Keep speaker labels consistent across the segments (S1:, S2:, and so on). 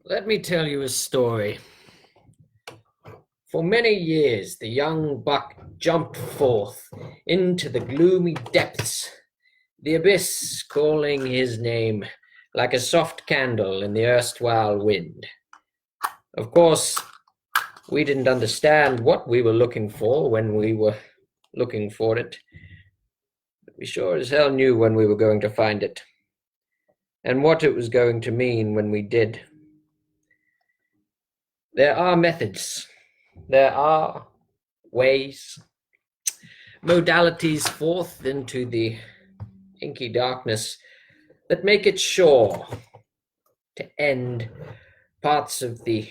S1: Let me tell you a story. For many years, the young buck jumped forth into the gloomy depths, the abyss calling his name like a soft candle in the erstwhile wind. Of course, we didn't understand what we were looking for when we were looking for it, but we sure as hell knew when we were going to find it, and what it was going to mean when we did. There are methods, there are ways, modalities forth into the inky darkness that make it sure to end parts of the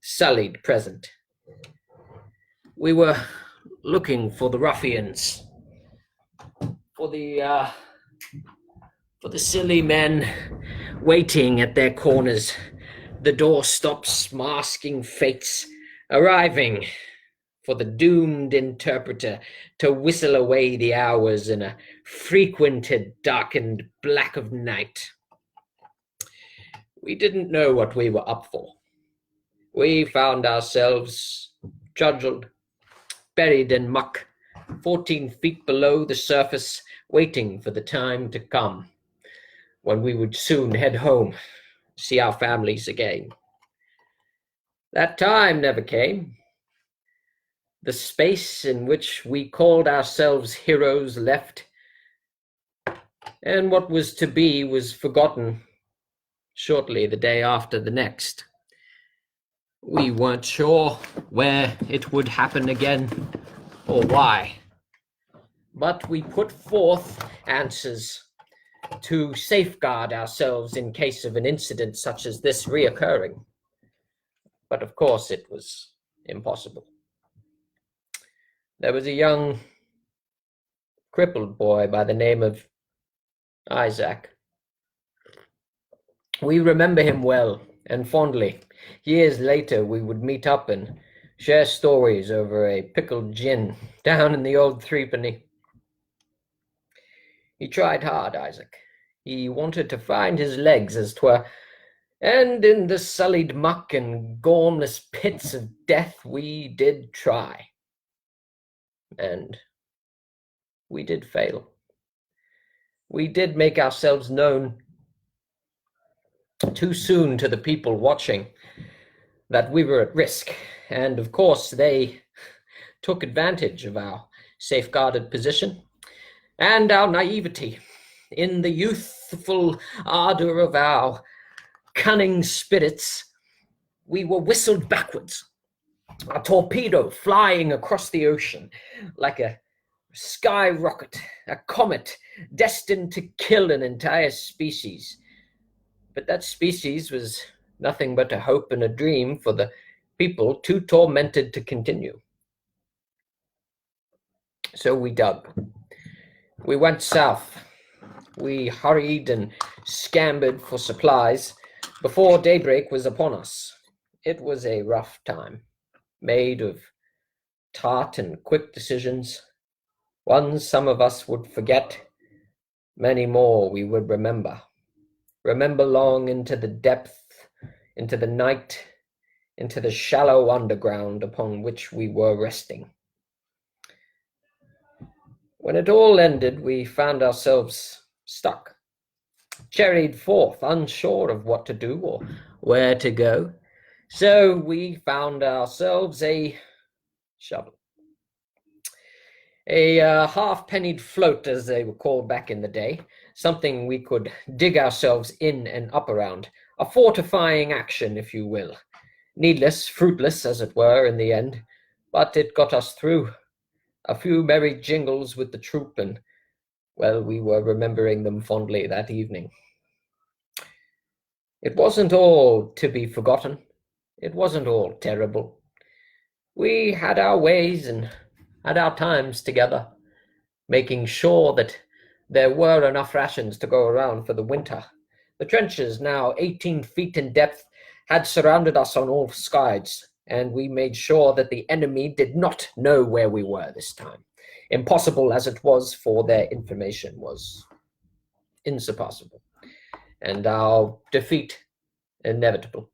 S1: sullied present. We were looking for the ruffians, for the silly men waiting at their corners, the doorstops masking fates, arriving for the doomed interpreter to whistle away the hours in a frequented, darkened black of night. We didn't know what we were up for. We found ourselves trudged, buried in muck, 14 feet below the surface, waiting for the time to come when we would soon head home, see our families again. That time never came. The space in which we called ourselves heroes left, and what was to be was forgotten shortly the day after the next. We weren't sure where it would happen again or why, but we put forth answers to safeguard ourselves in case of an incident such as this reoccurring. But of course it was impossible. There was a young crippled boy by the name of Isaac. We remember him well and fondly. Years later, we would meet up and share stories over a pickled gin down in the old threepenny. He tried hard, Isaac. He wanted to find his legs, as 'twere, and in the sullied muck and gormless pits of death we did try. And we did fail. We did make ourselves known too soon to the people watching that we were at risk, and of course they took advantage of our safeguarded position and our naivety. In the youthful ardor of our cunning spirits, we were whistled backwards, a torpedo flying across the ocean like a sky rocket, a comet destined to kill an entire species. But that species was nothing but a hope and a dream for the people too tormented to continue. So we dug. We went south. We hurried and scampered for supplies before daybreak was upon us. It was a rough time, made of tart and quick decisions, ones some of us would forget, many more we would remember long into the depth, into the night, into the shallow underground upon which we were resting. When it all ended, we found ourselves stuck, cherried forth, unsure of what to do or where to go. So we found ourselves a shovel, a half-pennied float, as they were called back in the day, something we could dig ourselves in and up around, a fortifying action, if you will. Needless, fruitless, as it were, in the end, but it got us through. A few merry jingles with the troop, and, well, we were remembering them fondly that evening. It wasn't all to be forgotten. It wasn't all terrible. We had our ways and had our times together, making sure that there were enough rations to go around for the winter. The trenches, now 18 feet in depth, had surrounded us on all sides, and we made sure that the enemy did not know where we were this time. Impossible as it was, for their information was insurpassable. And our defeat inevitable.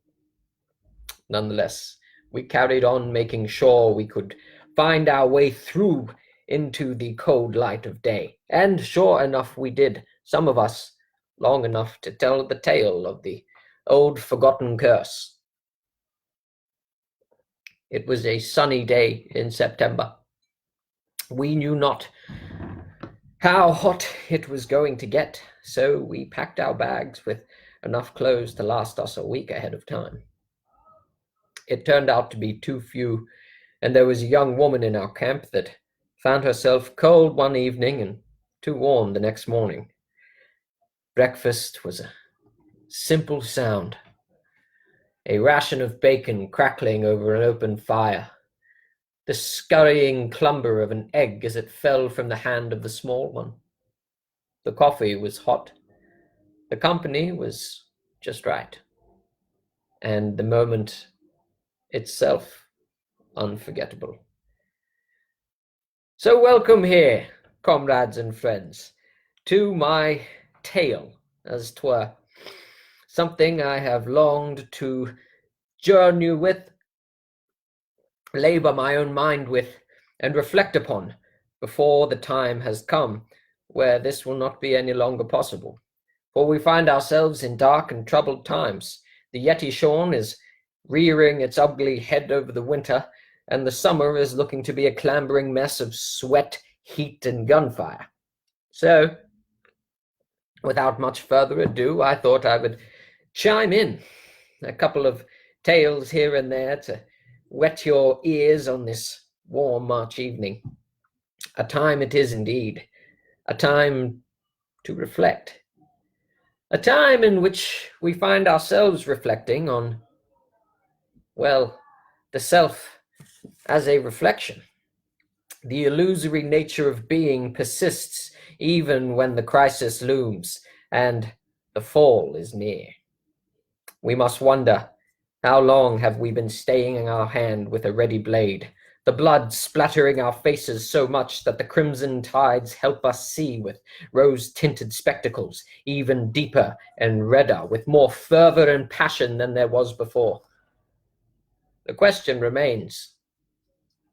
S1: Nonetheless, we carried on, making sure we could find our way through into the cold light of day. And sure enough, we did, some of us long enough to tell the tale of the old forgotten curse. It was a sunny day in September. We knew not how hot it was going to get, so we packed our bags with enough clothes to last us a week ahead of time. It turned out to be too few, and there was a young woman in our camp that found herself cold one evening and too warm the next morning. Breakfast was a simple sound, a ration of bacon crackling over an open fire, the scurrying clumber of an egg as it fell from the hand of the small one. The coffee was hot, the company was just right, and the moment itself unforgettable. So welcome here, comrades and friends, to my tale, as 'twere, something I have longed to journey with, labor my own mind with, and reflect upon before the time has come where this will not be any longer possible. For we find ourselves in dark and troubled times. The Yeti Shorn is rearing its ugly head over the winter, and the summer is looking to be a clambering mess of sweat, heat, and gunfire. So, without much further ado, I thought I would chime in a couple of tales here and there to wet your ears on this warm March evening. A time it is indeed, a time to reflect, a time in which we find ourselves reflecting on, well, the self as a reflection. The illusory nature of being persists even when the crisis looms and the fall is near. We must wonder, how long have we been staying our hand with a ready blade, the blood splattering our faces so much that the crimson tides help us see with rose-tinted spectacles, even deeper and redder, with more fervor and passion than there was before? The question remains,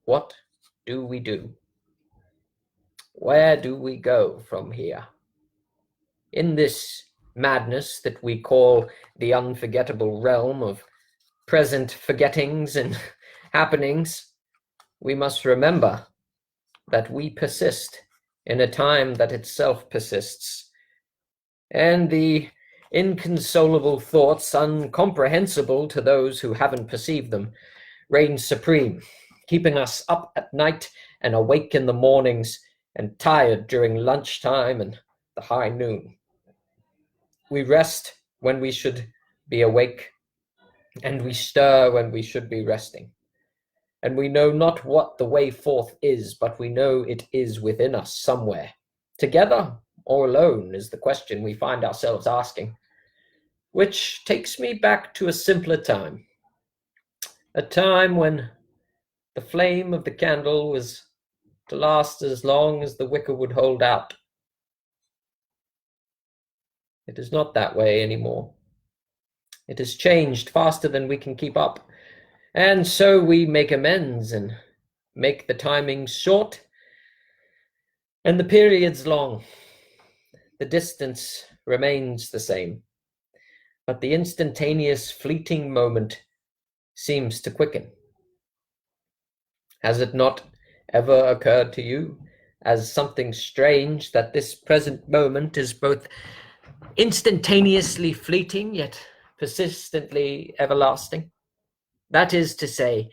S1: what do we do? Where do we go from here? In this madness that we call the unforgettable realm of present forgettings and happenings, we must remember that we persist in a time that itself persists, and the inconsolable thoughts, incomprehensible to those who haven't perceived them, reign supreme, keeping us up at night and awake in the mornings and tired during lunchtime and the high noon. We rest when we should be awake, and we stir when we should be resting. And we know not what the way forth is, but we know it is within us somewhere. Together or alone is the question we find ourselves asking, which takes me back to a simpler time, a time when the flame of the candle was to last as long as the wicker would hold out. It is not that way anymore. It has changed faster than we can keep up. And so we make amends and make the timings short and the periods long. The distance remains the same, but the instantaneous fleeting moment seems to quicken. Has it not ever occurred to you as something strange that this present moment is both instantaneously fleeting yet persistently everlasting? That is to say,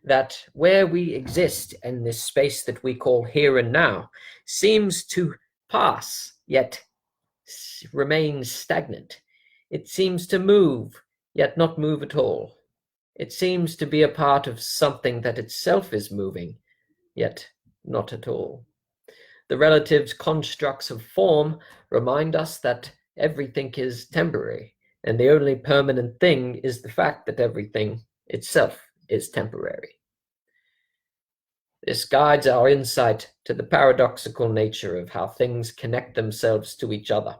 S1: that where we exist in this space that we call here and now seems to pass, yet remains stagnant. It seems to move, yet not move at all. It seems to be a part of something that itself is moving, yet not at all. The relative constructs of form remind us that everything is temporary, and the only permanent thing is the fact that everything itself is temporary. This guides our insight to the paradoxical nature of how things connect themselves to each other.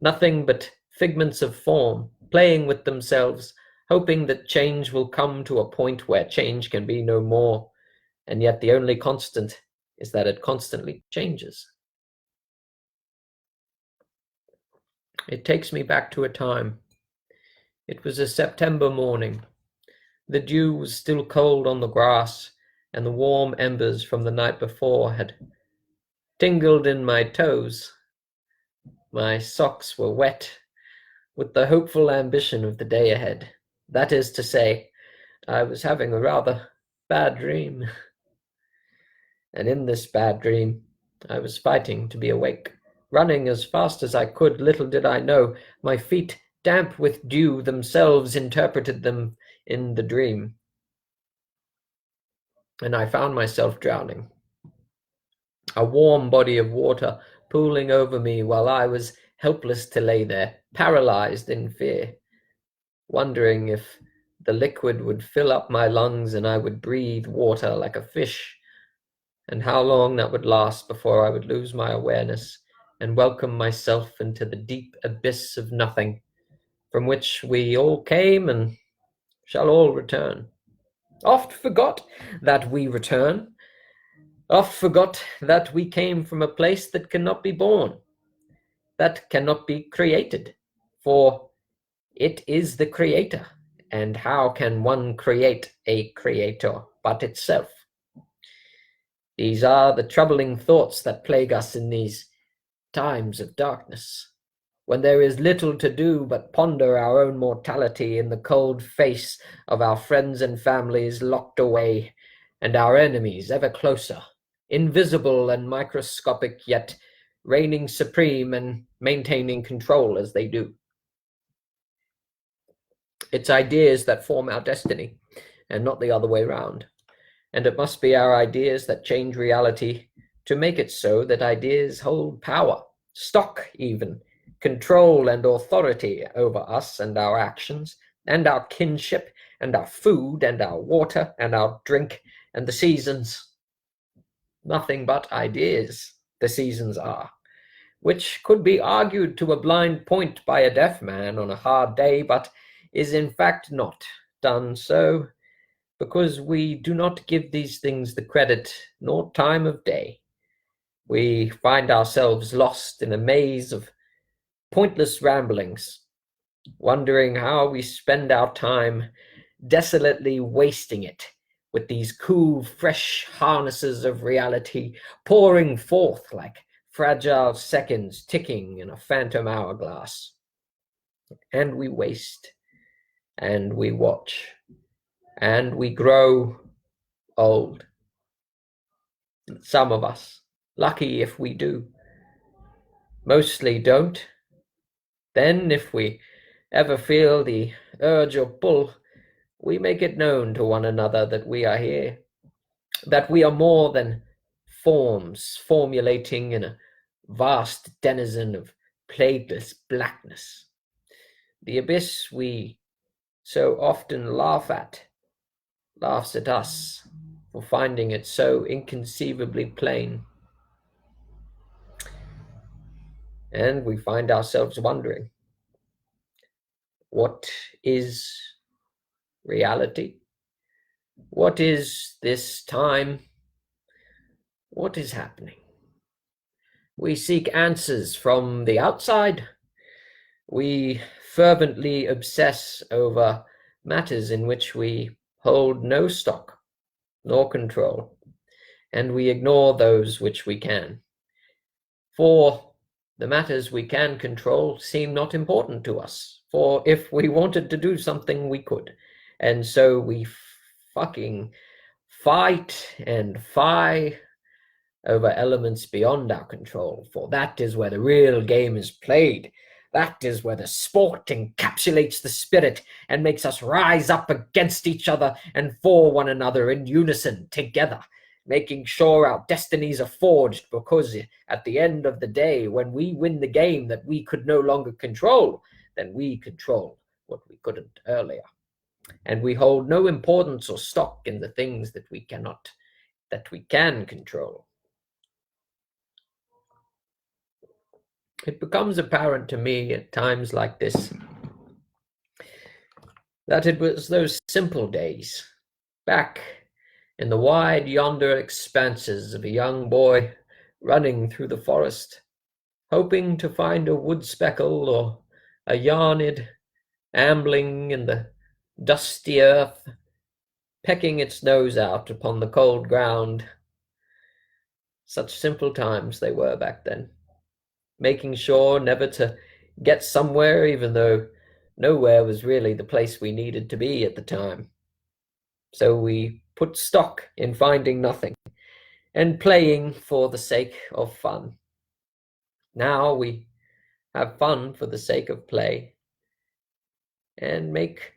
S1: Nothing but figments of form, playing with themselves, hoping that change will come to a point where change can be no more, and yet the only constant is that it constantly changes. It takes me back to a time. It was a September morning. The dew was still cold on the grass, and the warm embers from the night before had tingled in my toes. My socks were wet with the hopeful ambition of the day ahead. That is to say, I was having a rather bad dream. And in this bad dream, I was fighting to be awake, running as fast as I could. Little did I know, my feet, damp with dew, themselves interpreted them in the dream. And I found myself drowning. A warm body of water pooling over me while I was helpless to lay there, paralyzed in fear, wondering if the liquid would fill up my lungs and I would breathe water like a fish, and how long that would last before I would lose my awareness and welcome myself into the deep abyss of nothing, from which we all came and shall all return. Oft forgot that we return, oft forgot that we came from a place that cannot be born, that cannot be created, for it is the creator, and how can one create a creator but itself? These are the troubling thoughts that plague us in these times of darkness, when there is little to do but ponder our own mortality in the cold face of our friends and families locked away, and our enemies ever closer, invisible and microscopic, yet reigning supreme and maintaining control as they do. It's ideas that form our destiny, and not the other way round. And it must be our ideas that change reality to make it so that ideas hold power, stock even, control and authority over us and our actions, and our kinship, and our food, and our water, and our drink, and the seasons. Nothing but ideas, the seasons are, which could be argued to a blind point by a deaf man on a hard day, but is in fact not done so, because we do not give these things the credit nor time of day. We find ourselves lost in a maze of pointless ramblings, wondering how we spend our time, desolately wasting it with these cool, fresh harnesses of reality pouring forth like fragile seconds ticking in a phantom hourglass. And we waste, and we watch, and we grow old. Some of us, lucky if we do. Mostly don't. Then, if we ever feel the urge or pull, we make it known to one another that we are here, that we are more than forms formulating in a vast denizen of plagueless blackness. The abyss we so often laugh at laughs at us for finding it so inconceivably plain. And we find ourselves wondering, what is reality? What is this time? What is happening? We seek answers from the outside. We fervently obsess over matters in which we hold no stock nor control, and we ignore those which we can. For the matters we can control seem not important to us, for if we wanted to do something, we could. And so we fucking fight and fight over elements beyond our control, for that is where the real game is played. That is where the sport encapsulates the spirit and makes us rise up against each other and for one another in unison, together, making sure our destinies are forged, because at the end of the day, when we win the game that we could no longer control, then we control what we couldn't earlier. And we hold no importance or stock in the things that we can control. It becomes apparent to me at times like this that it was those simple days, back in the wide yonder expanses of a young boy running through the forest, hoping to find a wood speckle or a yarnid ambling in the dusty earth, pecking its nose out upon the cold ground. Such simple times they were back then, making sure never to get somewhere, even though nowhere was really the place we needed to be at the time. So we put stock in finding nothing and playing for the sake of fun. Now we have fun for the sake of play and make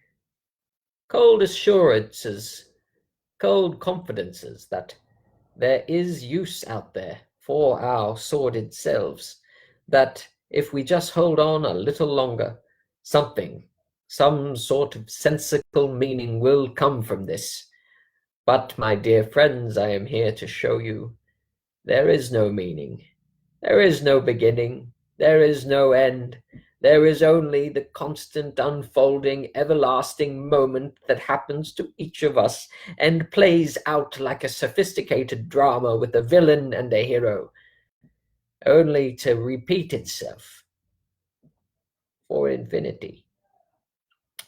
S1: cold assurances, cold confidences that there is use out there for our sordid selves, that if we just hold on a little longer, something, some sort of sensical meaning will come from this. But, my dear friends, I am here to show you there is no meaning. There is no beginning. There is no end. There is only the constant unfolding, everlasting moment that happens to each of us and plays out like a sophisticated drama with a villain and a hero, only to repeat itself for infinity.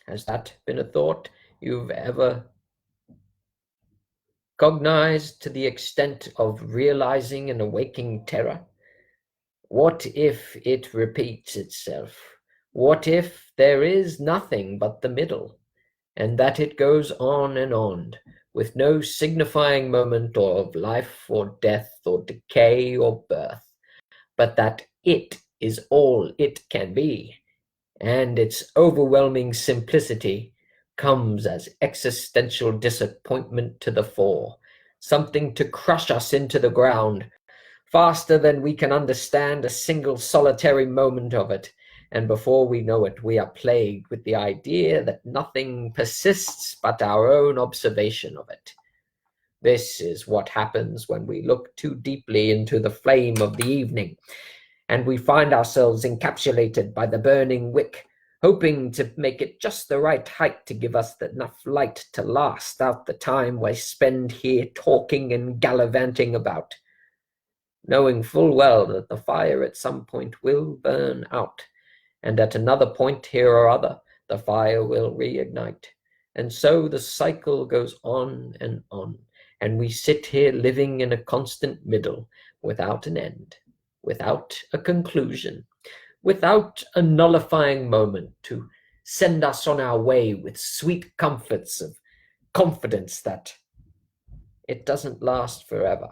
S1: Has that been a thought you've ever cognized to the extent of realizing an awaking terror? What if it repeats itself? What if there is nothing but the middle, and that it goes on and on, with no signifying moment of life or death or decay or birth, but that it is all it can be, and its overwhelming simplicity comes as existential disappointment to the fore, something to crush us into the ground, faster than we can understand a single solitary moment of it, and before we know it, we are plagued with the idea that nothing persists but our own observation of it. This is what happens when we look too deeply into the flame of the evening, and we find ourselves encapsulated by the burning wick, hoping to make it just the right height to give us enough light to last out the time we spend here talking and gallivanting about, knowing full well that the fire at some point will burn out, and at another point here or other, the fire will reignite. And so the cycle goes on, and we sit here living in a constant middle, without an end, without a conclusion, without a nullifying moment to send us on our way with sweet comforts of confidence that it doesn't last forever.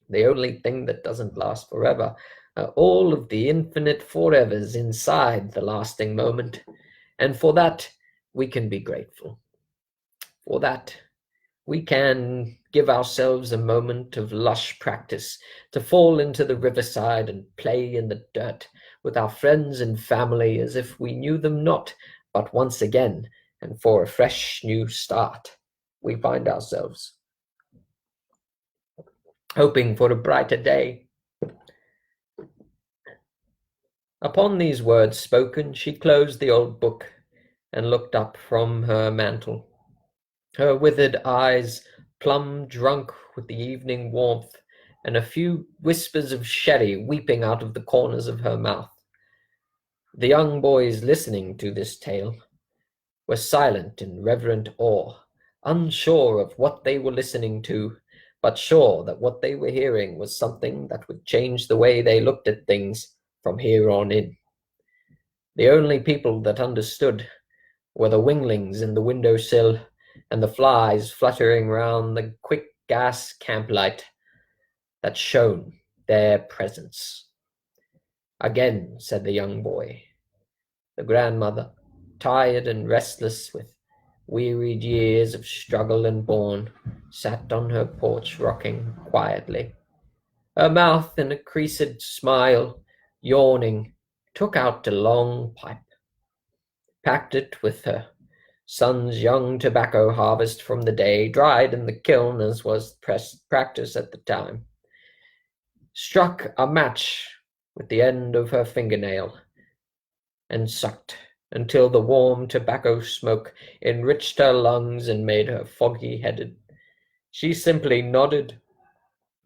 S1: The only thing that doesn't last forever are all of the infinite forevers inside the lasting moment. And for that, we can be grateful. For that, we can give ourselves a moment of lush practice to fall into the riverside and play in the dirt with our friends and family as if we knew them not, but once again, and for a fresh new start, we find ourselves hoping for a brighter day. Upon these words spoken, she closed the old book and looked up from her mantle, her withered eyes plum drunk with the evening warmth, and a few whispers of sherry weeping out of the corners of her mouth. The young boys listening to this tale were silent in reverent awe, unsure of what they were listening to, but sure that what they were hearing was something that would change the way they looked at things from here on in. The only people that understood were the winglings in the window-sill and the flies fluttering round the quick gas camp-light that shone their presence. Again, said the young boy. The grandmother, tired and restless with wearied years of struggle and borne, sat on her porch rocking quietly. Her mouth in a creased smile, yawning, took out a long pipe, packed it with her son's young tobacco harvest from the day, dried in the kiln as was practice at the time, struck a match with the end of her fingernail, and sucked until the warm tobacco smoke enriched her lungs and made her foggy-headed. She simply nodded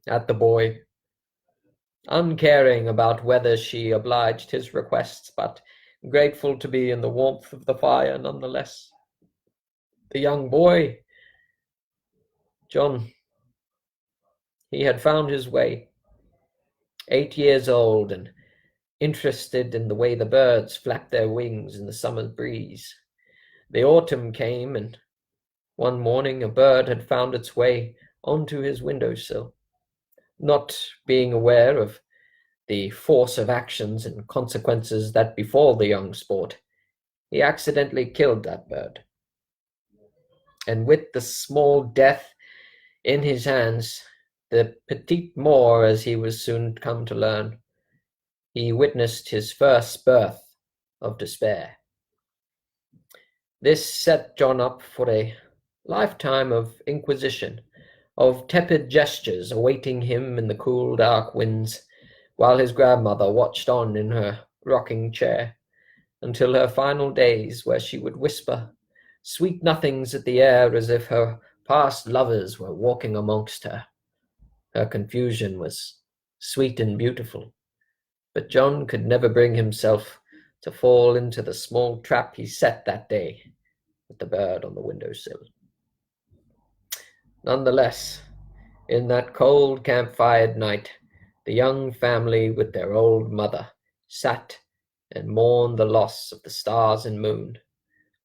S1: at the boy, uncaring about whether she obliged his requests, but grateful to be in the warmth of the fire nonetheless. The young boy, John, he had found his way, 8 years old and interested in the way the birds flapped their wings in the summer breeze. The autumn came, and one morning a bird had found its way onto his windowsill. Not being aware of the force of actions and consequences that befall the young sport, he accidentally killed that bird. And with the small death in his hands, the petit mort, as he was soon come to learn, he witnessed his first birth of despair. This set John up for a lifetime of inquisition, of tepid gestures awaiting him in the cool, dark winds, while his grandmother watched on in her rocking chair, until her final days, where she would whisper sweet nothings at the air as if her past lovers were walking amongst her. Her confusion was sweet and beautiful, but John could never bring himself to fall into the small trap he set that day with the bird on the windowsill. Nonetheless, in that cold camp-fired night, the young family with their old mother sat and mourned the loss of the stars and moon,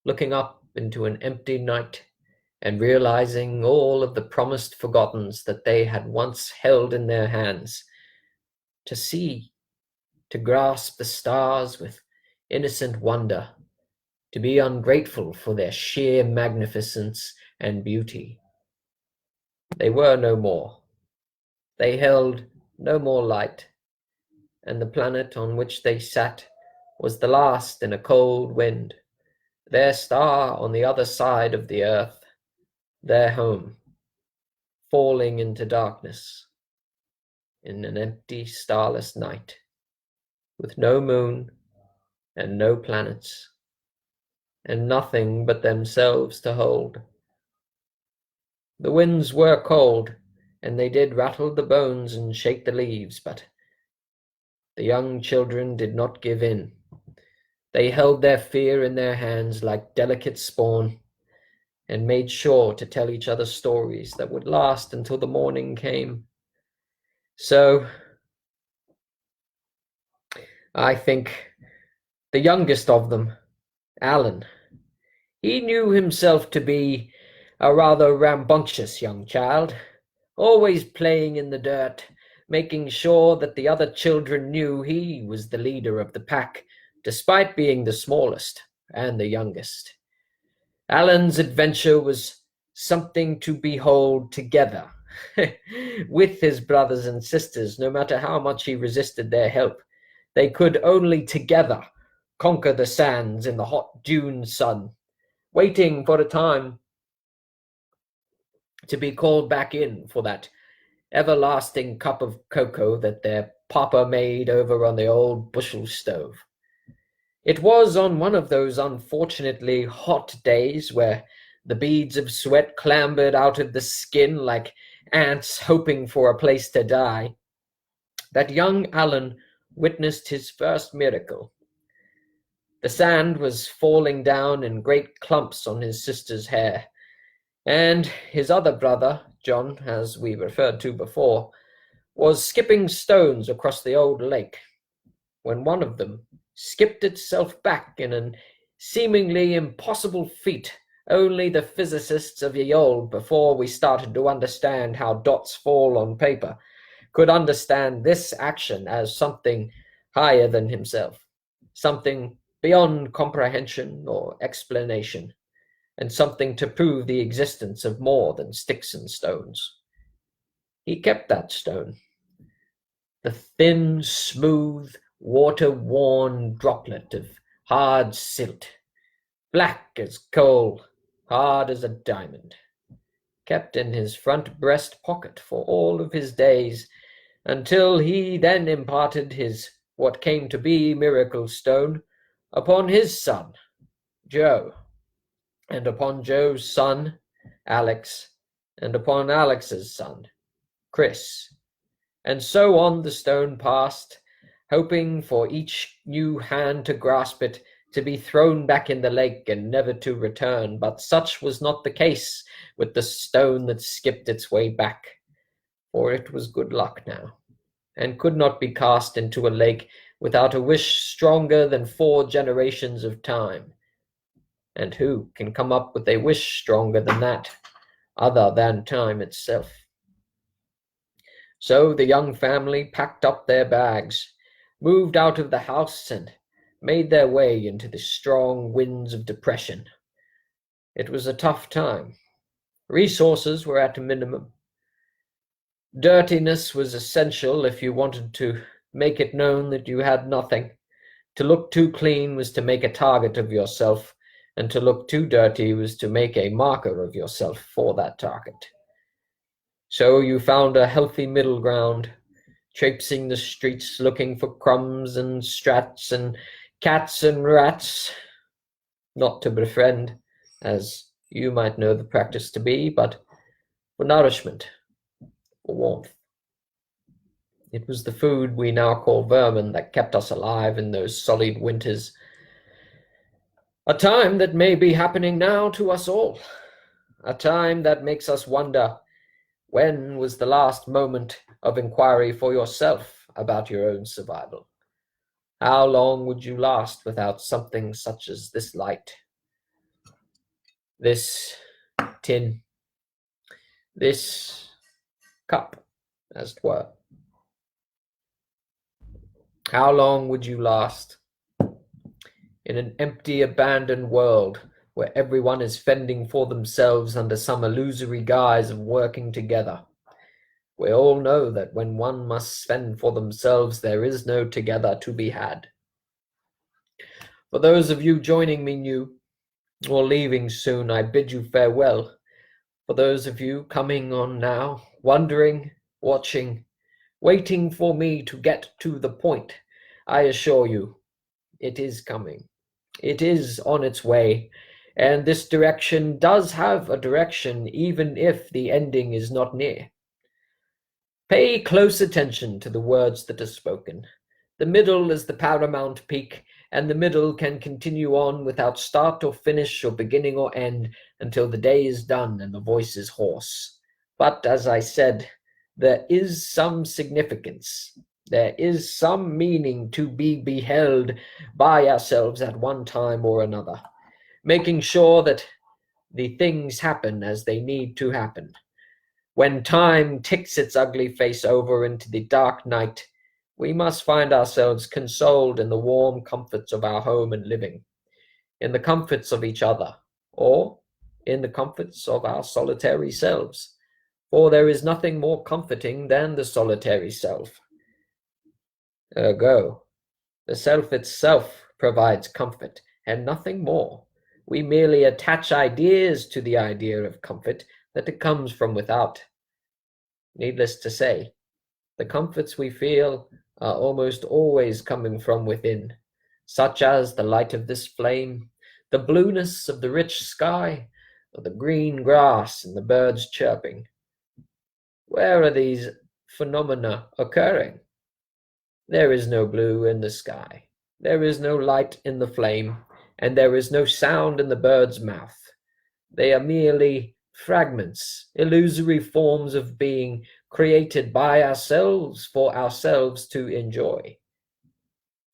S1: looking up into an empty night and realizing all of the promised forgottens that they had once held in their hands. To see, to grasp the stars with innocent wonder, to be ungrateful for their sheer magnificence and beauty. They were no more. They held no more light, and the planet on which they sat was the last in a cold wind, their star on the other side of the earth, their home, falling into darkness in an empty, starless night, with no moon and no planets, and nothing but themselves to hold. The winds were cold, and they did rattle the bones and shake the leaves, but the young children did not give in. They held their fear in their hands like delicate spawn, and made sure to tell each other stories that would last until the morning came. So, I think the youngest of them, Alan, he knew himself to be a rather rambunctious young child, always playing in the dirt, making sure that the other children knew he was the leader of the pack, despite being the smallest and the youngest. Alan's adventure was something to behold together with his brothers and sisters, no matter how much he resisted their help. They could only together conquer the sands in the hot June sun, waiting for the time to be called back in for that everlasting cup of cocoa that their papa made over on the old bushel stove. It was on one of those unfortunately hot days where the beads of sweat clambered out of the skin like ants hoping for a place to die, that young Alan witnessed his first miracle. The sand was falling down in great clumps on his sister's hair, and his other brother, John, as we referred to before, was skipping stones across the old lake, when one of them skipped itself back in a seemingly impossible feat only the physicists of ye olde, before we started to understand how dots fall on paper, could understand this action as something higher than himself, something beyond comprehension or explanation, and something to prove the existence of more than sticks and stones. He kept that stone, the thin, smooth, water-worn droplet of hard silt, black as coal, hard as a diamond, kept in his front breast pocket for all of his days, until he then imparted his what came to be miracle stone upon his son, Joe, and upon Joe's son, Alex, and upon Alex's son, Chris. And so on the stone passed, hoping for each new hand to grasp it, to be thrown back in the lake and never to return. But such was not the case with the stone that skipped its way back, for it was good luck now, and could not be cast into a lake without a wish stronger than 4 generations of time. And who can come up with a wish stronger than that, other than time itself? So the young family packed up their bags, moved out of the house, and made their way into the strong winds of depression. It was a tough time. Resources were at a minimum. Dirtiness was essential if you wanted to make it known that you had nothing. To look too clean was to make a target of yourself, and to look too dirty was to make a marker of yourself for that target. So you found a healthy middle ground, traipsing the streets looking for crumbs and strats and cats and rats, not to befriend, as you might know the practice to be, but for nourishment, for warmth. It was the food we now call vermin that kept us alive in those solid winters. A time that may be happening now to us all. A time that makes us wonder, when was the last moment of inquiry for yourself about your own survival? How long would you last without something such as this light, this tin, this cup, as it were? How long would you last in an empty, abandoned world where everyone is fending for themselves under some illusory guise of working together? We all know that when one must fend for themselves, there is no together to be had. For those of you joining me new, or leaving soon, I bid you farewell. For those of you coming on now, wondering, watching, waiting for me to get to the point, I assure you, it is coming. It is on its way, and this direction does have a direction, even if the ending is not near. Pay close attention to the words that are spoken. The middle is the paramount peak, and the middle can continue on without start or finish or beginning or end until the day is done and the voice is hoarse. But as I said, there is some significance. There is some meaning to be beheld by ourselves at one time or another, making sure that the things happen as they need to happen. When time ticks its ugly face over into the dark night, we must find ourselves consoled in the warm comforts of our home and living, in the comforts of each other, or in the comforts of our solitary selves. For there is nothing more comforting than the solitary self. Ergo, the self itself provides comfort, and nothing more. We merely attach ideas to the idea of comfort that it comes from without. Needless to say, the comforts we feel are almost always coming from within, such as the light of this flame, the blueness of the rich sky, or the green grass and the birds chirping. Where are these phenomena occurring? There is no blue in the sky, there is no light in the flame, and there is no sound in the bird's mouth. They are merely fragments, illusory forms of being created by ourselves for ourselves to enjoy.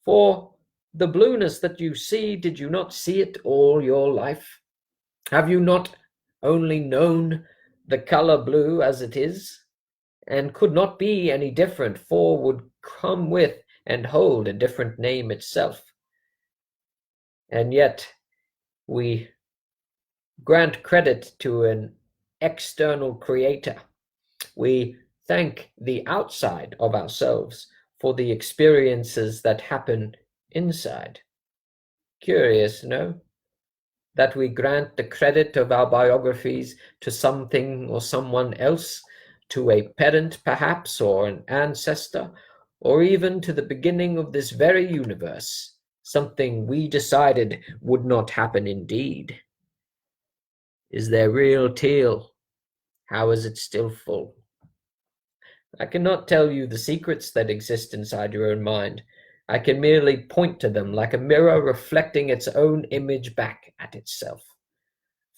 S1: For the blueness that you see, did you not see it all your life? Have you not only known the color blue as it is, and could not be any different, for would come with and hold a different name itself? And yet we grant credit to an external creator. We thank the outside of ourselves for the experiences that happen inside. Curious, no? That we grant the credit of our biographies to something or someone else, to a parent perhaps, or an ancestor, or even to the beginning of this very universe, something we decided would not happen indeed. Is there real teal? How is it still full? I cannot tell you the secrets that exist inside your own mind. I can merely point to them like a mirror reflecting its own image back at itself.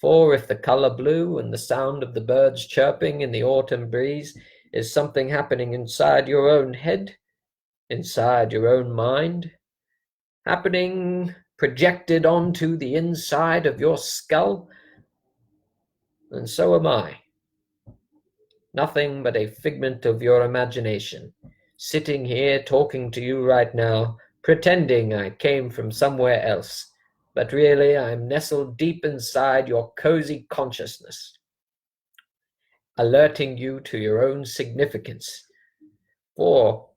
S1: For if the color blue and the sound of the birds chirping in the autumn breeze is something happening inside your own head, inside your own mind, happening projected onto the inside of your skull, then so am I. Nothing but a figment of your imagination, sitting here talking to you right now, pretending I came from somewhere else, but really I'm nestled deep inside your cozy consciousness, alerting you to your own significance. For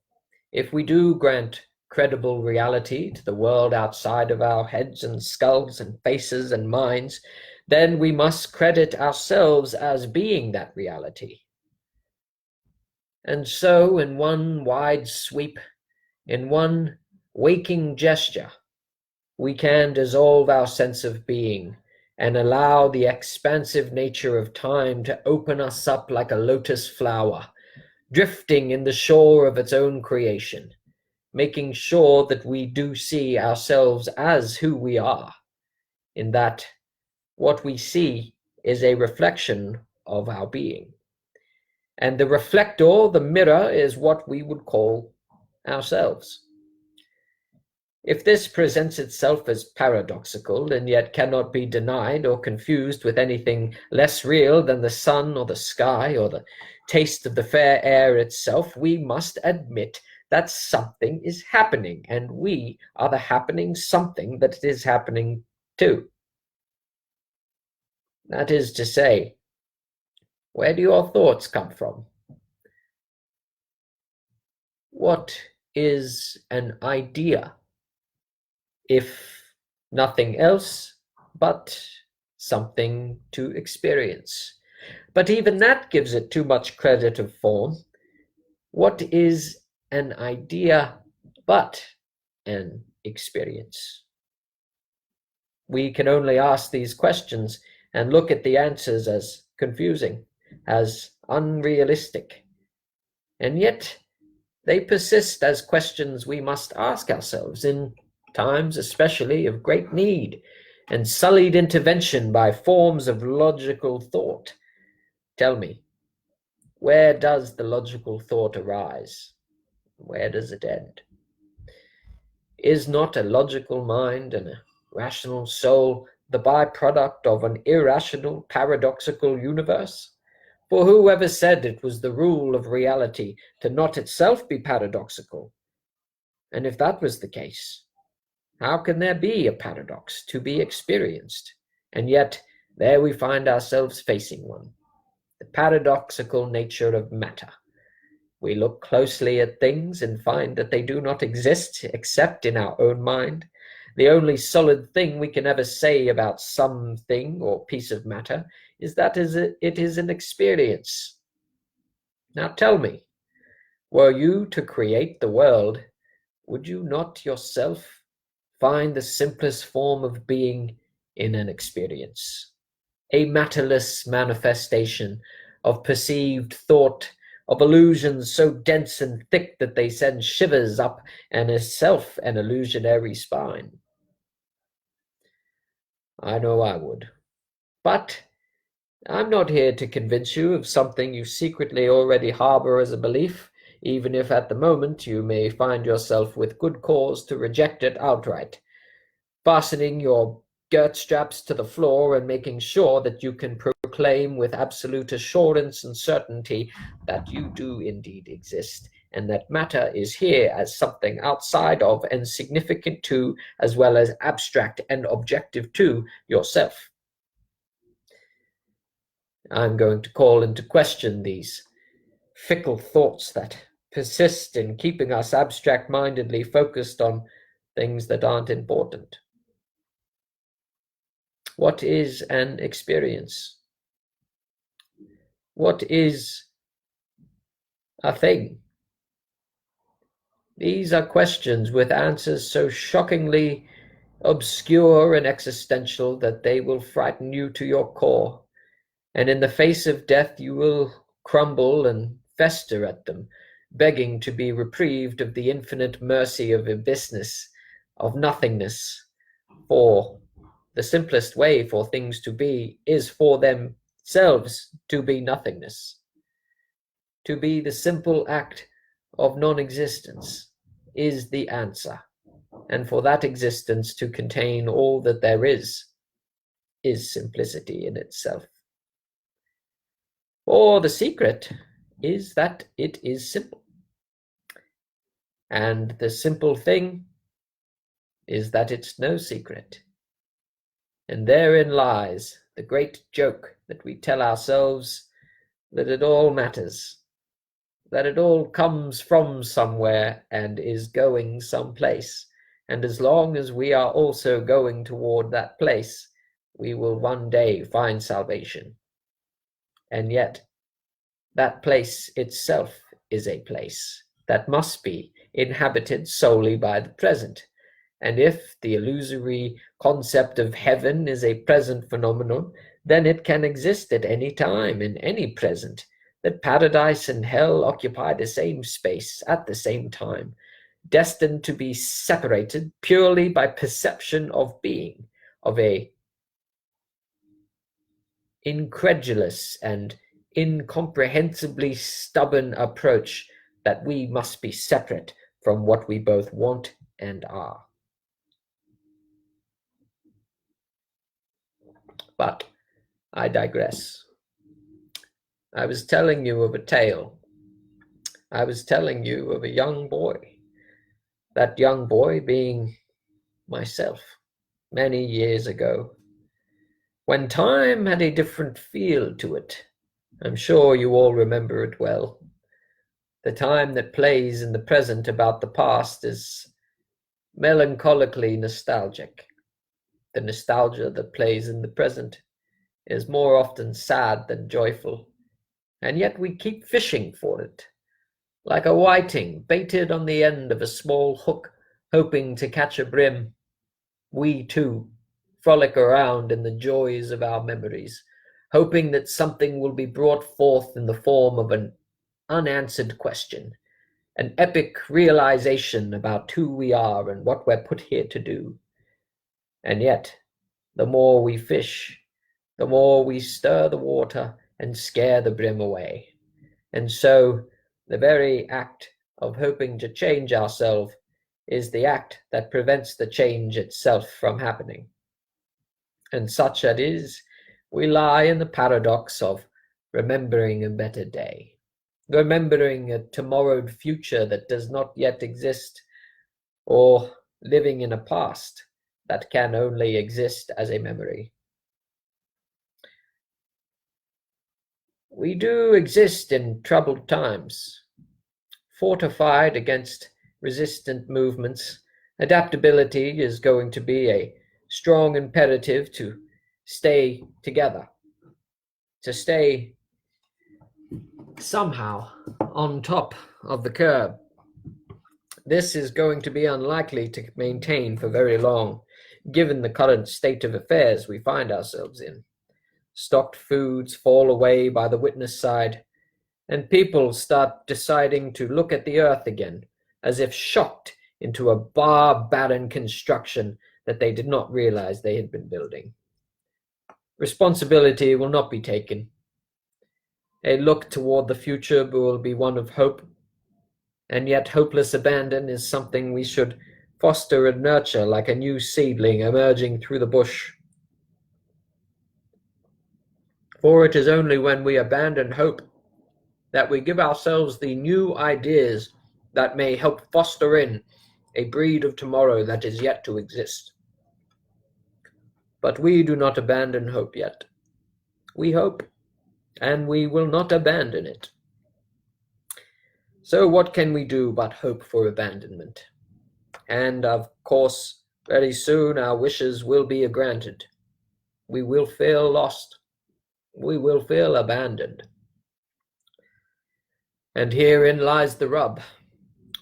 S1: if we do grant credible reality to the world outside of our heads and skulls and faces and minds, then we must credit ourselves as being that reality. And so, in one wide sweep, in one waking gesture, we can dissolve our sense of being and allow the expansive nature of time to open us up like a lotus flower, drifting in the shore of its own creation, making sure that we do see ourselves as who we are, in that what we see is a reflection of our being. And the reflector, the mirror, is what we would call ourselves. If this presents itself as paradoxical and yet cannot be denied or confused with anything less real than the sun or the sky or the taste of the fair air itself, we must admit that something is happening, and we are the happening something that is happening too. That is to say, where do your thoughts come from? What is an idea, if nothing else but something to experience? But even that gives it too much credit of form. What is an idea but an experience? We can only ask these questions and look at the answers as confusing, as unrealistic. And yet they persist as questions we must ask ourselves in times especially of great need and sullied intervention by forms of logical thought. Tell me, where does the logical thought arise? Where does it end? Is not a logical mind and a rational soul the byproduct of an irrational, paradoxical universe? For whoever said it was the rule of reality to not itself be paradoxical? And if that was the case, how can there be a paradox to be experienced? And yet, there we find ourselves facing one, the paradoxical nature of matter. We look closely at things and find that they do not exist except in our own mind. The only solid thing we can ever say about something or piece of matter is that it is an experience. Now tell me, were you to create the world, would you not yourself find the simplest form of being in an experience? A matterless manifestation of perceived thought, of illusions so dense and thick that they send shivers up and itself an illusionary spine. I know I would. But I'm not here to convince you of something you secretly already harbor as a belief, even if at the moment you may find yourself with good cause to reject it outright, fastening your girt straps to the floor and making sure that you can proclaim with absolute assurance and certainty that you do indeed exist, and that matter is here as something outside of and significant to, as well as abstract and objective to, yourself. I'm going to call into question these fickle thoughts that persist in keeping us abstract-mindedly focused on things that aren't important. What is an experience? What is a thing? These are questions with answers so shockingly obscure and existential that they will frighten you to your core, and in the face of death you will crumble and fester at them, begging to be reprieved of the infinite mercy of abyssness, of nothingness. For the simplest way for things to be is for themselves to be nothingness, to be the simple act of non-existence is the answer, and for that existence to contain all that there is simplicity in itself. For the secret is that it is simple, and the simple thing is that it's no secret. And therein lies the great joke that we tell ourselves, that it all matters, that it all comes from somewhere and is going someplace. And as long as we are also going toward that place, we will one day find salvation. And yet, that place itself is a place that must be inhabited solely by the present. And if the illusory concept of heaven is a present phenomenon, then it can exist at any time in any present, that paradise and hell occupy the same space at the same time, destined to be separated purely by perception of being, of a incredulous and incomprehensibly stubborn approach that we must be separate from what we both want and are. But I digress. I was telling you of a tale. I was telling you of a young boy. That young boy being myself, many years ago, when time had a different feel to it. I'm sure you all remember it well. The time that plays in the present about the past is melancholically nostalgic. The nostalgia that plays in the present is more often sad than joyful, and yet we keep fishing for it, like a whiting baited on the end of a small hook, hoping to catch a brim. We, too, frolic around in the joys of our memories, hoping that something will be brought forth in the form of an unanswered question, an epic realization about who we are and what we're put here to do. And yet, the more we fish, the more we stir the water and scare the brim away. And so, the very act of hoping to change ourselves is the act that prevents the change itself from happening. And such it is, we lie in the paradox of remembering a better day, remembering a tomorrowed future that does not yet exist, or living in a past that can only exist as a memory. We do exist in troubled times, fortified against resistant movements. Adaptability is going to be a strong imperative to stay together, to stay somehow on top of the curb. This is going to be unlikely to maintain for very long, given the current state of affairs we find ourselves in. Stocked foods fall away by the witness side, and people start deciding to look at the earth again, as if shocked into a barren construction that they did not realize they had been building. Responsibility will not be taken. A look toward the future will be one of hope, and yet hopeless abandon is something we should foster and nurture like a new seedling emerging through the bush. For it is only when we abandon hope that we give ourselves the new ideas that may help foster in a breed of tomorrow that is yet to exist. But we do not abandon hope yet. We hope, and we will not abandon it. So what can we do but hope for abandonment? And of course, very soon our wishes will be granted. We will feel lost. We will feel abandoned. And herein lies the rub.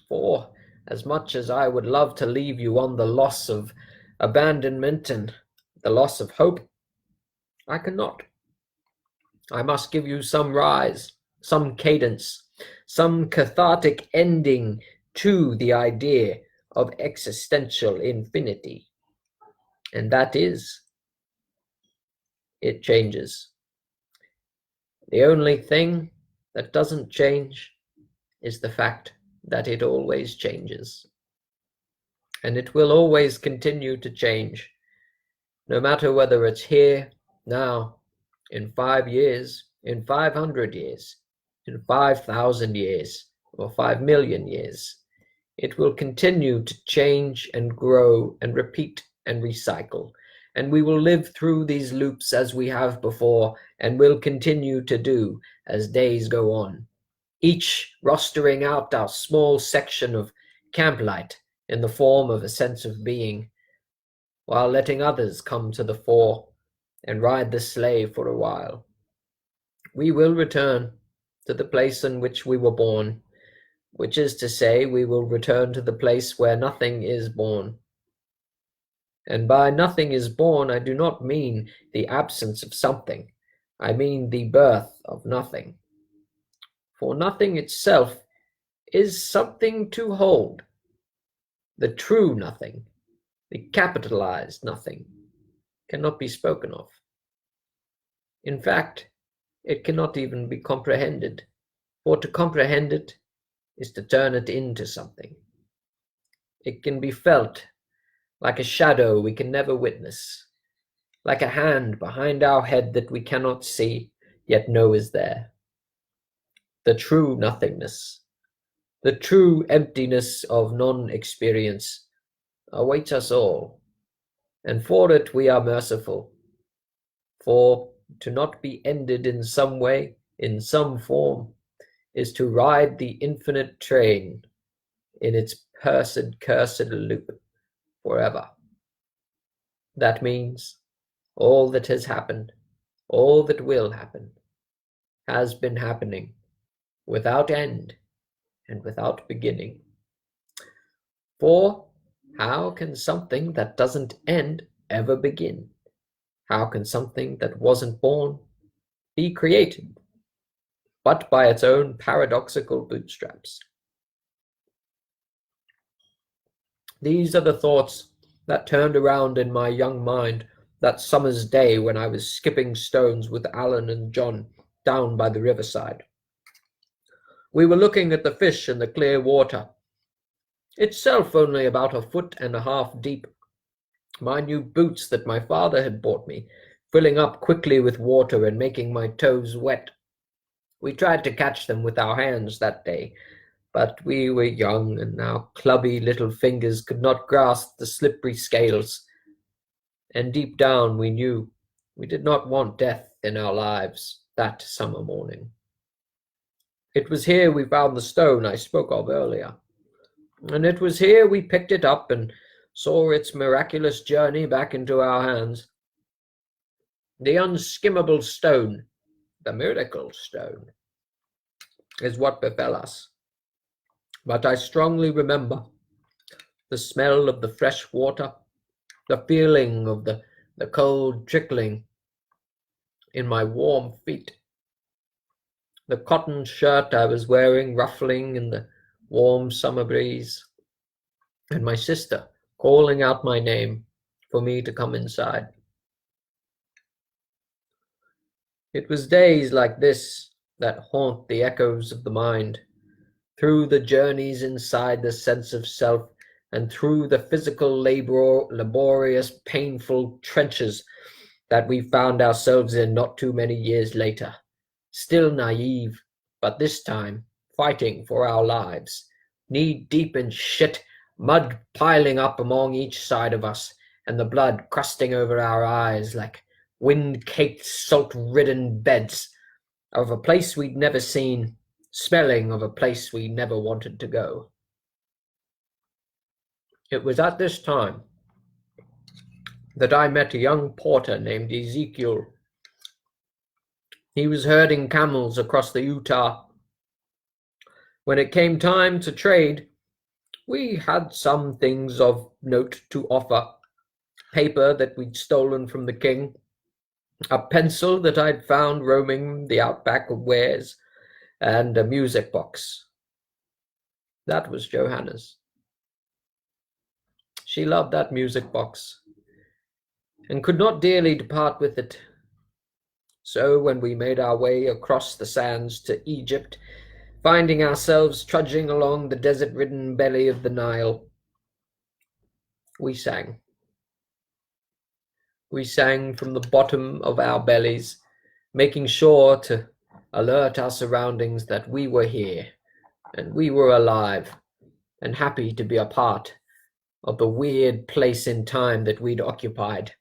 S1: For as much as I would love to leave you on the loss of abandonment and the loss of hope, I cannot. I must give you some rise, some cadence, some cathartic ending to the idea of existential infinity. And that is, it changes. The only thing that doesn't change is the fact that it always changes. And it will always continue to change, no matter whether it's here, now, in 5 years, in 500 years, in 5,000 years, or 5 million years. It will continue to change and grow and repeat and recycle. And we will live through these loops as we have before and will continue to do as days go on, each rostering out our small section of camplight in the form of a sense of being, while letting others come to the fore and ride the sleigh for a while. We will return to the place in which we were born, which is to say, we will return to the place where nothing is born. And by nothing is born, I do not mean the absence of something. I mean the birth of nothing. For nothing itself is something to hold. The true nothing, the capitalized nothing, cannot be spoken of. In fact, it cannot even be comprehended, for to comprehend it is to turn it into something. It can be felt, like a shadow we can never witness, like a hand behind our head that we cannot see, yet know is there. The true nothingness, the true emptiness of non-experience awaits us all, and for it we are merciful. For to not be ended in some way, in some form, is to ride the infinite train in its cursed loop forever. That means all that has happened, all that will happen, has been happening without end and without beginning. For how can something that doesn't end ever begin? How can something that wasn't born be created, but by its own paradoxical bootstraps? These are the thoughts that turned around in my young mind that summer's day when I was skipping stones with Alan and John down by the riverside. We were looking at the fish in the clear water, itself only about 1.5 feet deep. My new boots that my father had bought me, filling up quickly with water and making my toes wet. We tried to catch them with our hands that day, but we were young, and our clubby little fingers could not grasp the slippery scales. And deep down we knew we did not want death in our lives that summer morning. It was here we found the stone I spoke of earlier, and it was here we picked it up and saw its miraculous journey back into our hands. The unskimmable stone, the miracle stone, is what befell us. But I strongly remember the smell of the fresh water, the feeling of the cold trickling in my warm feet, the cotton shirt I was wearing ruffling in the warm summer breeze, and my sister calling out my name for me to come inside. It was days like this that haunt the echoes of the mind, through the journeys inside the sense of self, and through the physical laborious, painful trenches that we found ourselves in not too many years later, still naive, but this time fighting for our lives, knee-deep in shit, mud piling up along each side of us, and the blood crusting over our eyes like wind-caked, salt-ridden beds of a place we'd never seen, smelling of a place we never wanted to go. It was at this time that I met a young porter named Ezekiel. He was herding camels across the Utah. When it came time to trade, We had some things of note to offer. Paper that we'd stolen from the king, a pencil that I'd found roaming the outback of Wares, and a music box. That was Johanna's. She loved that music box, and could not dearly depart with it. So when we made our way across the sands to Egypt, finding ourselves trudging along the desert-ridden belly of the Nile, we sang. We sang from the bottom of our bellies, making sure to alert our surroundings that we were here, and we were alive, and happy to be a part of the weird place in time that we'd occupied,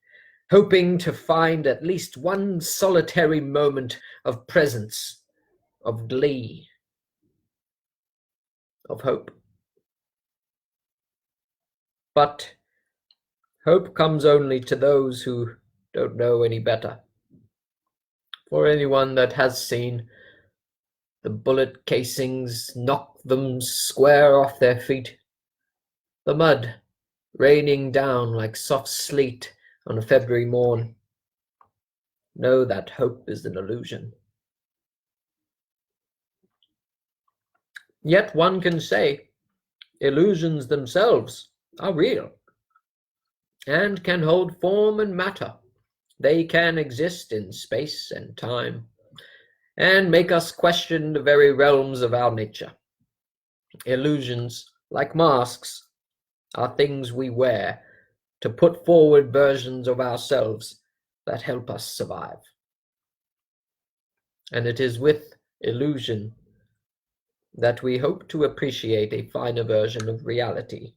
S1: hoping to find at least one solitary moment of presence, of glee, of hope. But hope comes only to those who don't know any better. For anyone that has seen the bullet casings knock them square off their feet, the mud raining down like soft sleet on a February morn, know that hope is an illusion. Yet one can say illusions themselves are real and can hold form and matter. They can exist in space and time and make us question the very realms of our nature. Illusions, like masks, are things we wear to put forward versions of ourselves that help us survive. And it is with illusion that we hope to appreciate a finer version of reality.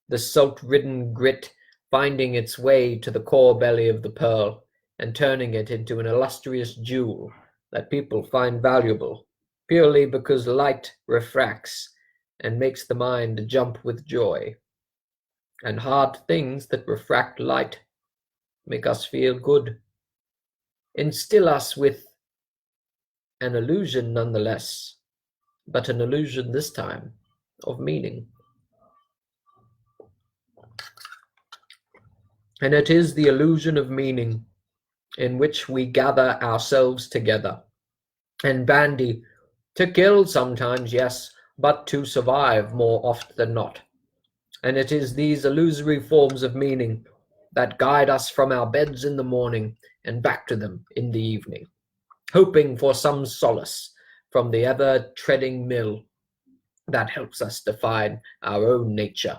S1: The salt-ridden grit finding its way to the core belly of the pearl and turning it into an illustrious jewel that people find valuable purely because light refracts and makes the mind jump with joy. And hard things that refract light make us feel good, instill us with an illusion nonetheless, but an illusion this time of meaning. And it is the illusion of meaning in which we gather ourselves together and bandy, to kill sometimes, yes, but to survive more oft than not. And it is these illusory forms of meaning that guide us from our beds in the morning and back to them in the evening, hoping for some solace from the ever-treading mill that helps us define our own nature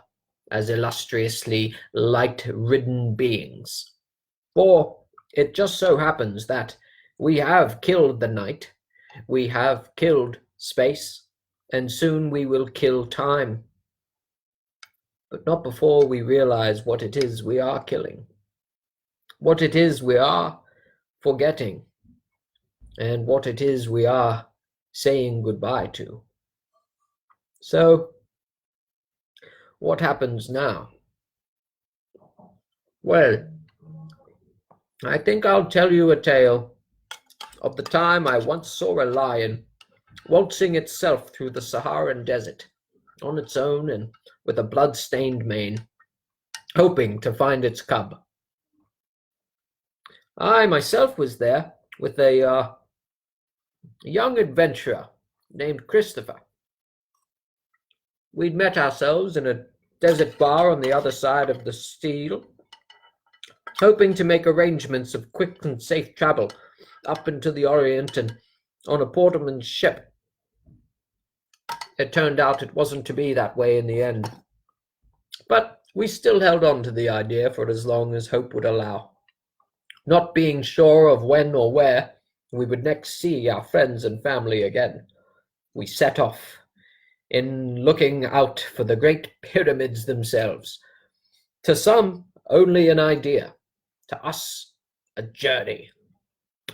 S1: as illustriously light-ridden beings. For it just so happens that we have killed the night, we have killed space, and soon we will kill time. But not before we realize what it is we are killing, what it is we are forgetting, and what it is we are saying goodbye to. So, what happens now? Well, I think I'll tell you a tale of the time I once saw a lion waltzing itself through the Saharan desert on its own and with a blood-stained mane, hoping to find its cub. I myself was there with a young adventurer named Christopher. We'd met ourselves in a desert bar on the other side of the Steel, hoping to make arrangements of quick and safe travel up into the Orient and on a Porterman's ship. It turned out it wasn't to be that way in the end, but we still held on to the idea for as long as hope would allow, not being sure of when or where we would next see our friends and family again. We set off, in looking out for the great pyramids themselves. To some, only an idea. To us, a journey.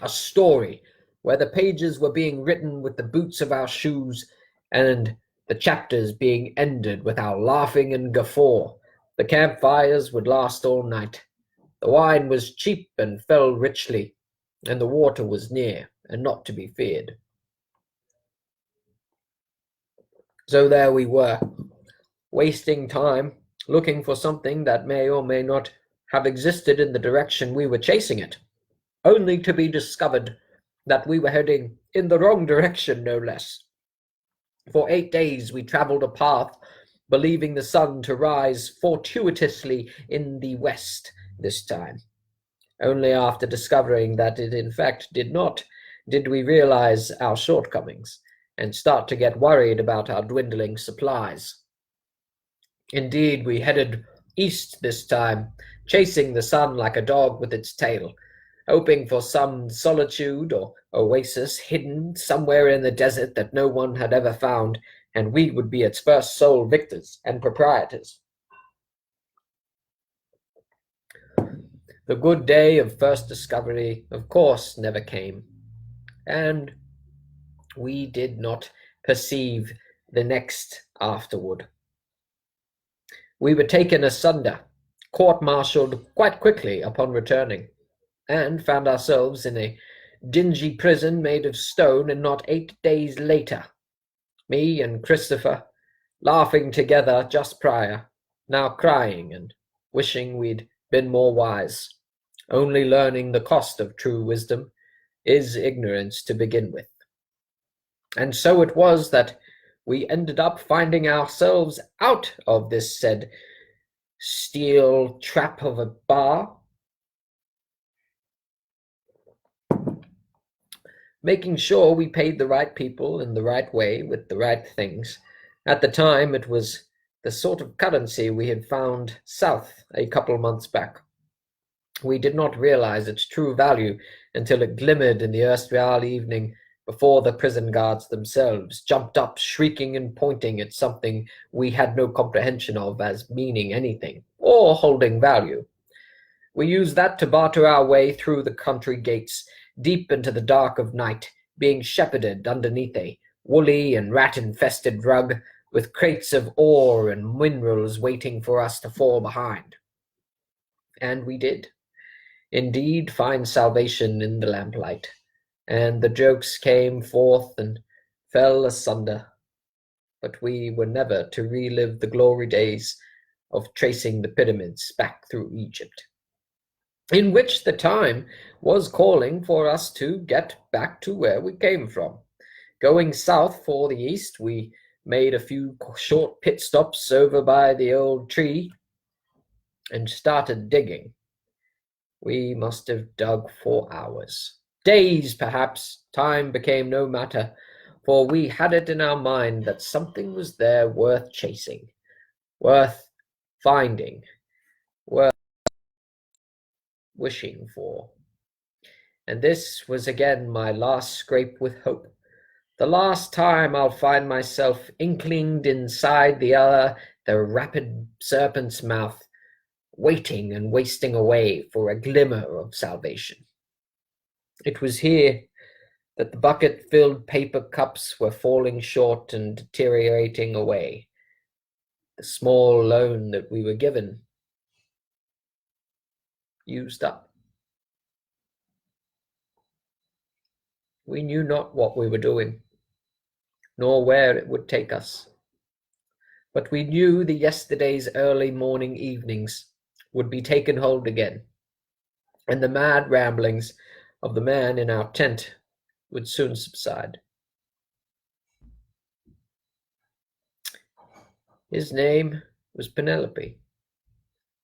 S1: A story where the pages were being written with the boots of our shoes and the chapters being ended with our laughing and guffaw. The campfires would last all night. The wine was cheap and fell richly, and the water was near and not to be feared. So there we were, wasting time looking for something that may or may not have existed in the direction we were chasing it, only to be discovered that we were heading in the wrong direction, no less. For 8 days we traveled a path, believing the sun to rise fortuitously in the west this time. Only after discovering that it in fact did not, did we realize our shortcomings and start to get worried about our dwindling supplies. Indeed, we headed east this time, chasing the sun like a dog with its tail, hoping for some solitude or oasis hidden somewhere in the desert that no one had ever found, and we would be its first sole victors and proprietors. The good day of first discovery, of course, never came, and we did not perceive the next afterward. We were taken asunder, court-martialed quite quickly upon returning, and found ourselves in a dingy prison made of stone, and not 8 days later, me and Christopher laughing together just prior, now crying and wishing we'd been more wise, only learning the cost of true wisdom is ignorance to begin with. And so it was that we ended up finding ourselves out of this said steel trap of a bar, making sure we paid the right people in the right way with the right things. At the time, it was the sort of currency we had found south a couple months back. We did not realize its true value until it glimmered in the erstwhile evening before the prison guards themselves jumped up, shrieking and pointing at something we had no comprehension of as meaning anything or holding value. We used that to barter our way through the country gates, deep into the dark of night, being shepherded underneath a woolly and rat-infested rug, with crates of ore and minerals waiting for us to fall behind. And we did, indeed, find salvation in the lamplight, and the jokes came forth and fell asunder. But we were never to relive the glory days of tracing the pyramids back through Egypt, in which the time was calling for us to get back to where we came from. Going south for the east, we made a few short pit stops over by the old tree and started digging. We must have dug for hours, days perhaps. Time became no matter, for we had it in our mind that something was there worth chasing, worth finding, worth wishing for. And this was again my last scrape with hope, the last time I'll find myself inclinged inside the rapid serpent's mouth, waiting and wasting away for a glimmer of salvation. It was here that the bucket-filled paper cups were falling short and deteriorating away. The small loan that we were given used up. We knew not what we were doing, nor where it would take us. But we knew the yesterday's early morning evenings would be taken hold again, and the mad ramblings of the man in our tent would soon subside. His name was Penelope,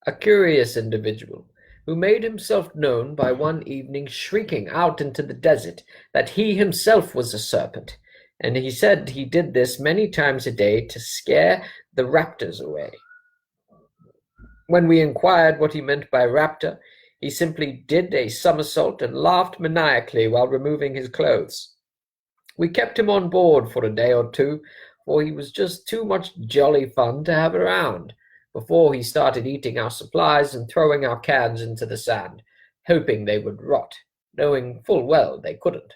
S1: a curious individual who made himself known by one evening shrieking out into the desert that he himself was a serpent, and he said he did this many times a day to scare the raptors away. When we inquired what he meant by raptor, he simply did a somersault and laughed maniacally while removing his clothes. We kept him on board for a day or two, for he was just too much jolly fun to have around, before he started eating our supplies and throwing our cans into the sand, hoping they would rot, knowing full well they couldn't.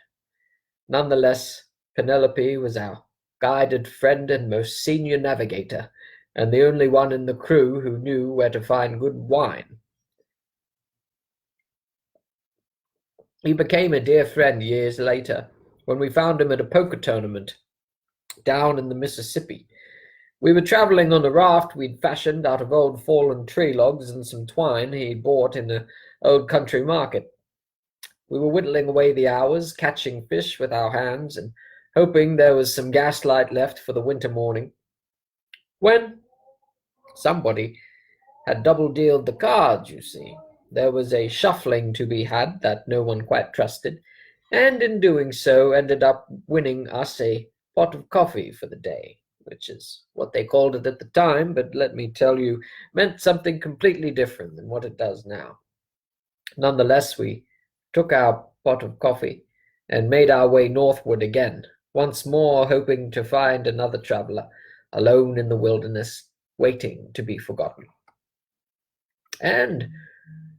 S1: Nonetheless, Penelope was our guided friend and most senior navigator, and the only one in the crew who knew where to find good wine. He became a dear friend years later, when we found him at a poker tournament down in the Mississippi, We were traveling on a raft we'd fashioned out of old fallen tree logs and some twine he'd bought in an old country market. We were whittling away the hours, catching fish with our hands and hoping there was some gaslight left for the winter morning, when somebody had double-dealed the cards, you see. There was a shuffling to be had that no one quite trusted, and in doing so ended up winning us a pot of coffee for the day, which is what they called it at the time, but let me tell you, meant something completely different than what it does now. Nonetheless, we took our pot of coffee and made our way northward again, once more hoping to find another traveler, alone in the wilderness, waiting to be forgotten. And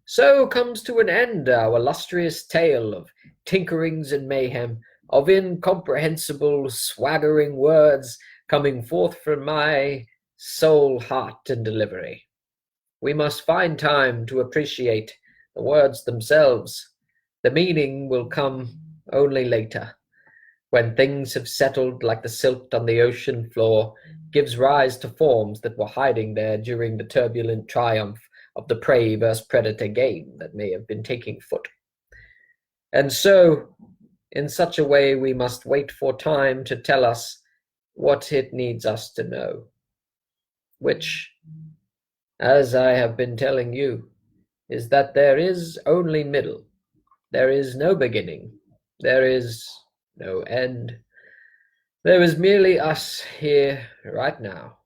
S1: so comes to an end our illustrious tale of tinkerings and mayhem, of incomprehensible, swaggering words coming forth from my soul, heart, and delivery. We must find time to appreciate the words themselves. The meaning will come only later, when things have settled like the silt on the ocean floor, gives rise to forms that were hiding there during the turbulent triumph of the prey versus predator game that may have been taking foot. And so, in such a way, we must wait for time to tell us what it needs us to know, which, as I have been telling you, is that there is only middle. There is no beginning. There is no end. There is merely us here right now,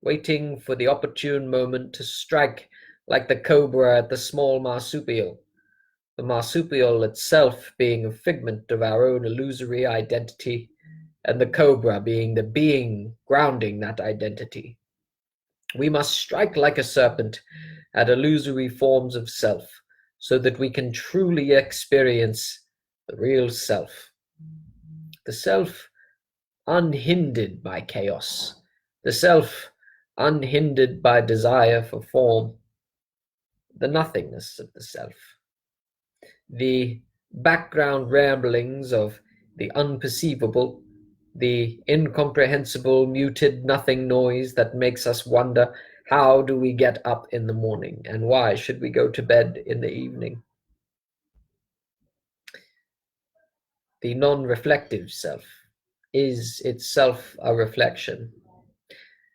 S1: waiting for the opportune moment to strike like the cobra at the small marsupial, the marsupial itself being a figment of our own illusory identity, and the cobra being the being grounding that identity. We must strike like a serpent at illusory forms of self, so that we can truly experience the real self. The self unhindered by chaos, the self unhindered by desire for form, the nothingness of the self, the background ramblings of the unperceivable, the incomprehensible muted nothing noise that makes us wonder, how do we get up in the morning, and why should we go to bed in the evening? The non-reflective self is itself a reflection,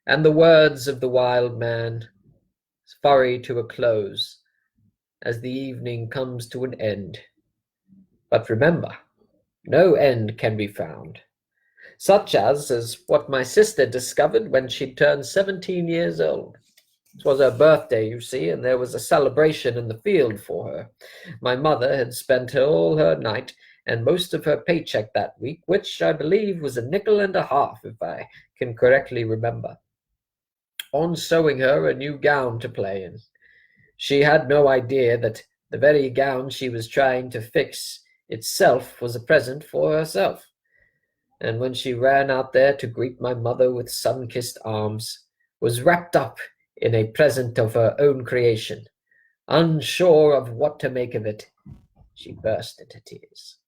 S1: and the words of the wild man furry to a close as the evening comes to an end. But remember, no end can be found, such as what my sister discovered when she turned 17 years old. It was her birthday, you see, and there was a celebration in the field for her. My mother had spent all her night and most of her paycheck that week, which I believe was a nickel and a half, if I can correctly remember, on sewing her a new gown to play in. She had no idea that the very gown she was trying to fix itself was a present for herself. And when she ran out there to greet my mother with sun-kissed arms, was wrapped up in a present of her own creation. Unsure of what to make of it, she burst into tears.